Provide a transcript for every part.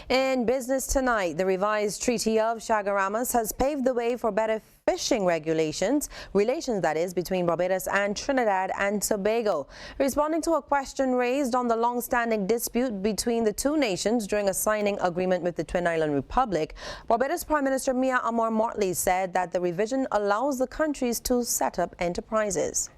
In Business Tonight, the revised Treaty of Chaguaramas has paved the way for better fishing relations that is, between Barbados and Trinidad and Tobago. Responding to a question raised on the long-standing dispute between the two nations during a signing agreement with the Twin Island Republic, Barbados Prime Minister Mia Amor-Mottley said that the revision allows the countries to set up enterprises.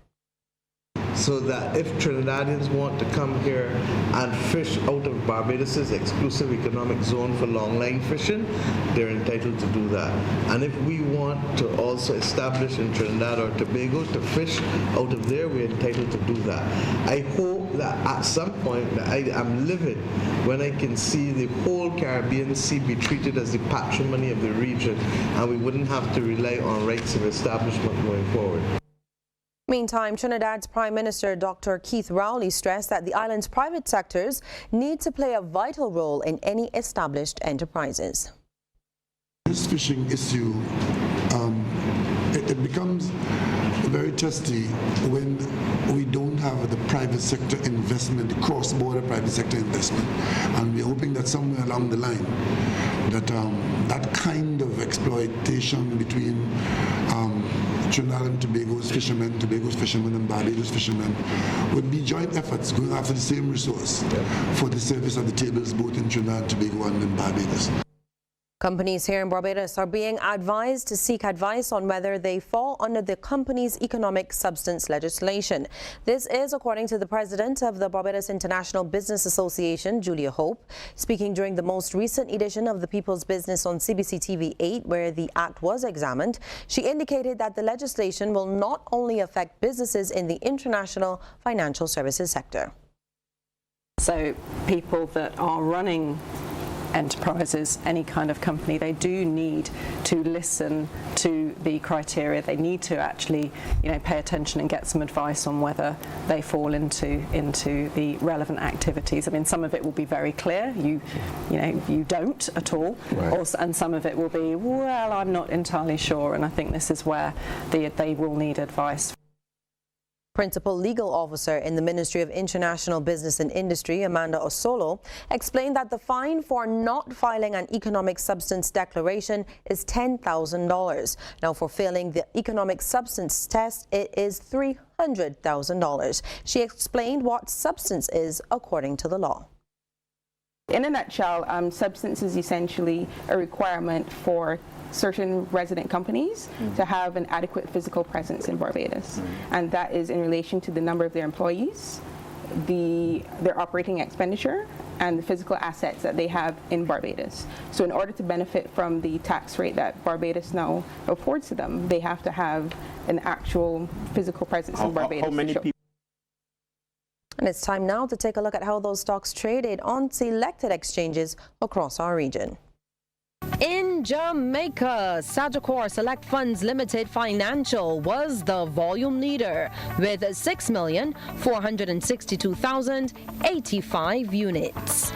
So that if Trinidadians want to come here and fish out of Barbados' exclusive economic zone for longline fishing, they're entitled to do that. And if we want to also establish in Trinidad or Tobago to fish out of there, we're entitled to do that. I hope that at some point, I am livid when I can see the whole Caribbean Sea be treated as the patrimony of the region, and we wouldn't have to rely on rights of establishment going forward. Meantime, Trinidad's Prime Minister Dr. Keith Rowley stressed that the island's private sectors need to play a vital role in any established enterprises. This fishing issue, it becomes very testy when we don't have the private sector investment, the cross-border private sector investment. And we're hoping that somewhere along the line that that kind of exploitation between Trinidad and Tobago's fishermen and Barbados fishermen would be joint efforts going after the same resource for the service of the tables both in Trinidad and Tobago and in Barbados. Companies here in Barbados are being advised to seek advice on whether they fall under the company's economic substance legislation. This is according to the president of the Barbados International Business Association, Julia Hope. Speaking during the most recent edition of the People's Business on CBC TV 8, where the act was examined, she indicated that the legislation will not only affect businesses in the international financial services sector. So people that are running enterprises, any kind of company, they do need to listen to the criteria. They need to actually, pay attention and get some advice on whether they fall into the relevant activities. I mean, some of it will be very clear. You don't at all, right. And some of it will be, well, I'm not entirely sure. And I think this is where they will need advice. Principal Legal Officer in the Ministry of International Business and Industry, Amanda Osolo, explained that the fine for not filing an economic substance declaration is $10,000. Now, for failing the economic substance test, it is $300,000. She explained what substance is according to the law. In a nutshell, substance is essentially a requirement for certain resident companies to have an adequate physical presence in Barbados. And that is in relation to the number of their employees, their operating expenditure, and the physical assets that they have in Barbados. So in order to benefit from the tax rate that Barbados now affords to them, they have to have an actual physical presence in Barbados. How many people? And it's time now to take a look at how those stocks traded on selected exchanges across our region. In Jamaica, Sagicor Select Funds Limited Financial was the volume leader with 6,462,085 units.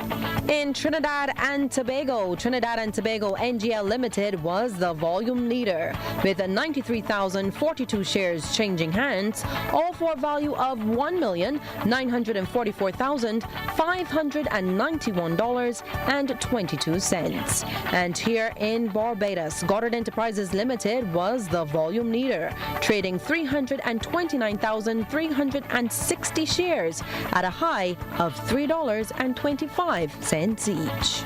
In Trinidad and Tobago NGL Limited was the volume leader with 93,042 shares changing hands, all for a value of $1,944,591.22. And here in Barbados, Goddard Enterprises Limited was the volume leader, trading 329,360 shares at a high of $3.25 each.